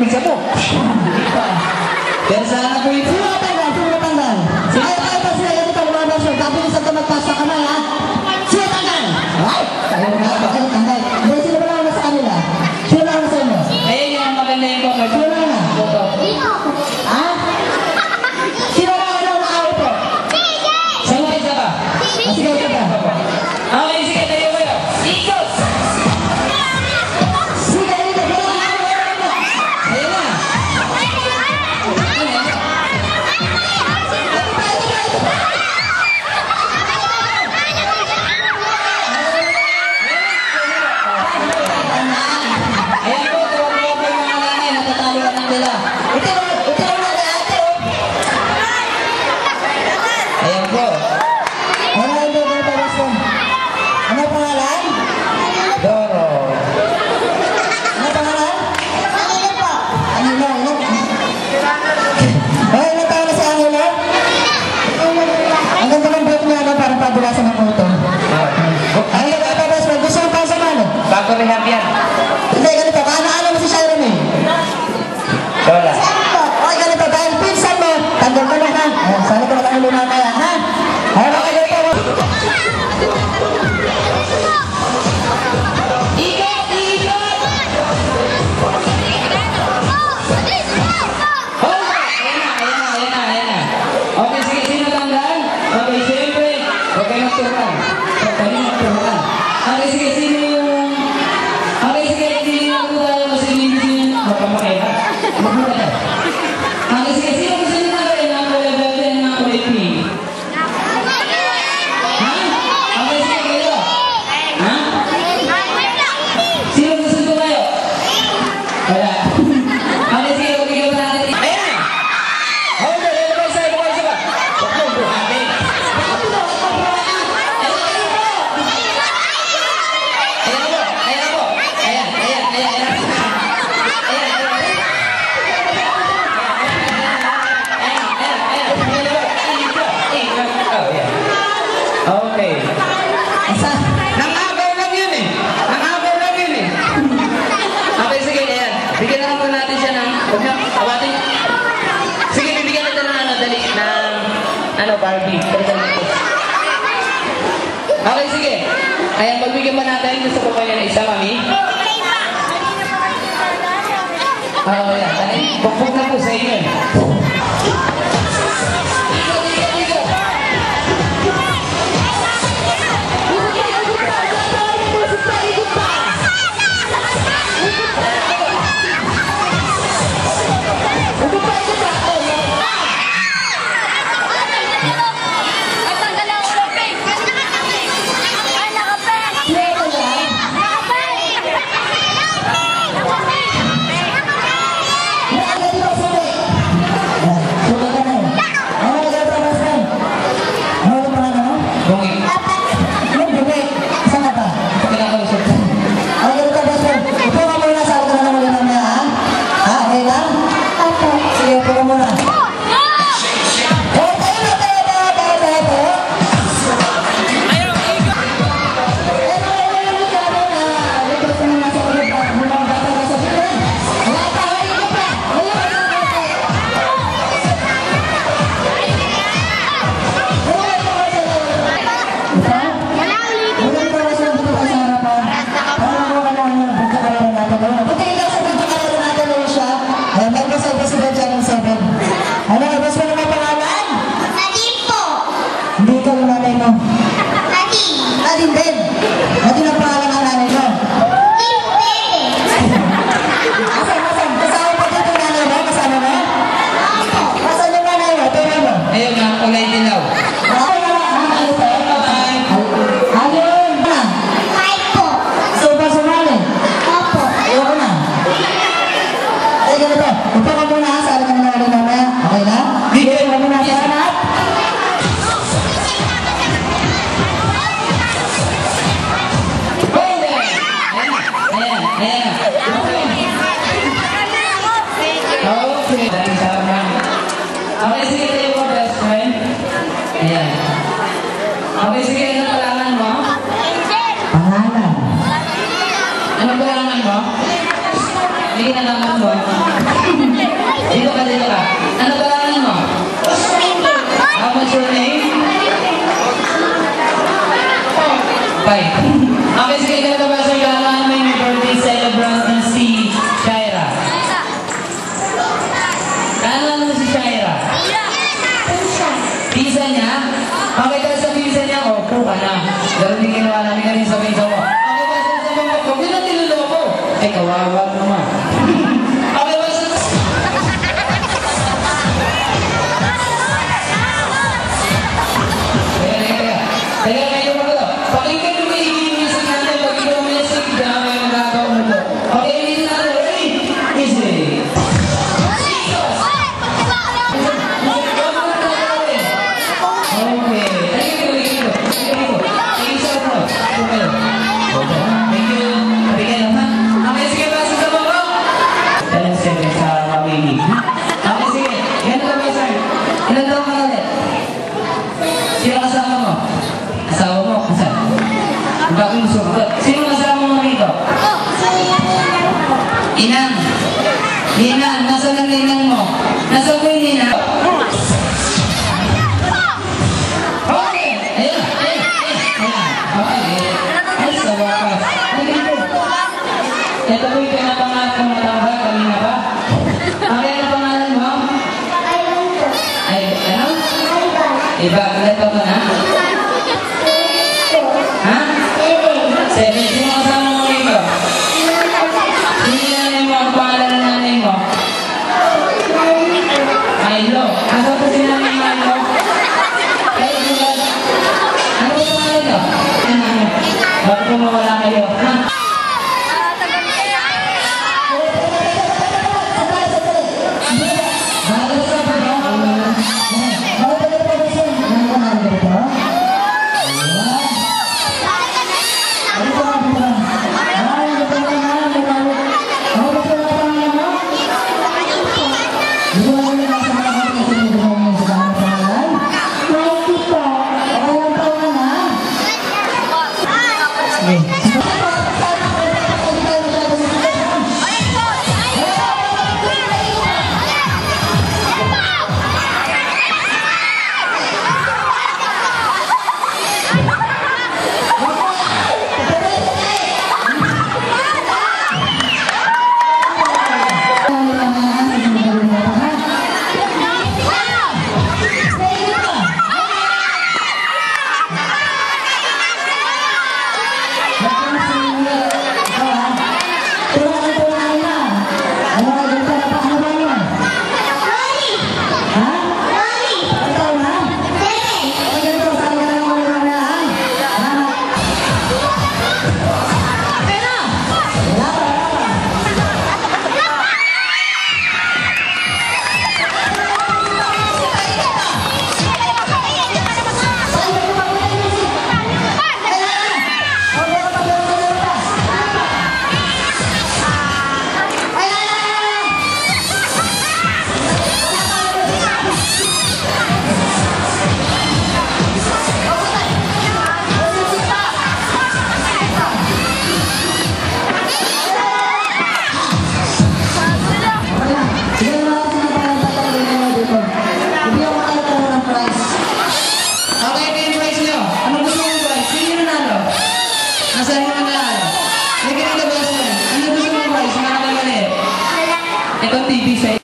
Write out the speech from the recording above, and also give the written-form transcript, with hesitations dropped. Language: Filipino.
pizza mo. Pero sana po ito. Sino matanggal? Sino matanggal? Sige, ito sila ganito lumabas yun. Tapos sa tumagpas sa kamay, ha? Sino tanggal? Ay! Ayaw na, bakit tanggal? Hindi, sino ba lang sa kanila? Sino lang sa inyo? Ayun yung maganda yung baka. Sino lang na? Ha? Sino lang na nakawin po? Saan mo isa ba? Sige, ito ba? Okay, sige, tayo kayo. Ikot! Sige, dito, dito, dito. Ayun na. Ayan po, tuwa-tuwa po yung mga nanay. Natataliwan ng nila. Ito lang na ate. Ayan po. Ano ang doon na tapos mo? Ano pangalan? Doro. Ano pangalan? Angelo. Angelo? Ay, ilan taon na si Angelo? Ang ganda ng buhok niya, no? Parang padulasan ng puto. Ay, tapos mo. Gusto mo pa sa mano? Bago rehab yan. Hindi, ganito. Kaano-ano mo si Sharon eh? Lola. Okay, ganito. Dahil pinsan mo, tanggal ko na ha. Ayan, sana ko na tayo luna kaya, ha? Ay, okay, ganito. Ikot! Ikot! Hold on! Ayan na. Okay, sige, sino tanggal? Okay, siyempre. Okay, magturuan. Okay, sige, sino yung... Okay, sige, sino yung tayo kasi hindi sino... Magpamakailan. Magpamakailan. Okay, sige, sino gusto nyo tanggalin? Ang kulay verde and ang kulay pink. Ha? Okay, sige, kayo. Ha? Sino gusto nyo kayo? Wala. Okay, sige, bigyan mo natin. Ayan na! Hold on, ano ba isa? Ano ba isa ba? Huwag mo buhatin. Ayan po. Okay. Nangagaw lang yun eh. Okay, sige, ayan. Bigyan na lang po natin siya ng... Huwag na, awatin. Sige, bibigyan natin ng dali, ng Barbie. Okay, sige. Ayan, magbigyan ba natin? Gusto ko kayo na isa, mami? Oo, yan. Dali, bukbuk na po sa inyo. Ikot. Okay. Okay, sige, ganito ba sir? Kailangan mo yung birthday celebrant na si Shaira. Kailangan mo si Shaira. Pisa niya? Okay, kasi sa pisa niya, opo ka na. Pero hindi ginawa namin kanina sa pisa mo. Okay, kasi sa mga, huwag yun ang niloloko. Ay, kawawa naman. Okay, ba sa... Teka, kayo mo ito. Pakinggan mo yung music natin. Pakinggan mo yung music. Diyan kayo magagawa mo ito. Okay, hindi natin. Ready? Easy. Sino kasama mo rito? Inang. Inang, nasa lang inang mo? Nasa ko yung inang? Okay. Ayan. Okay. Ay, sa wakas. Ito po yung pinapangalan ko matawag kanina ba? Okay, ano pangalan mo? Ay, ano? Iba, ilan pa na? Ha? 7. Sino kasama mo rito? Sino yung nanay mo? Ang pangalan ng nanay mo? Milo. Asa po si nanay Milo? Kayo ba? Ano ba pangalan nyo? Bakit po mawala kayo? Ha? Ito TV sa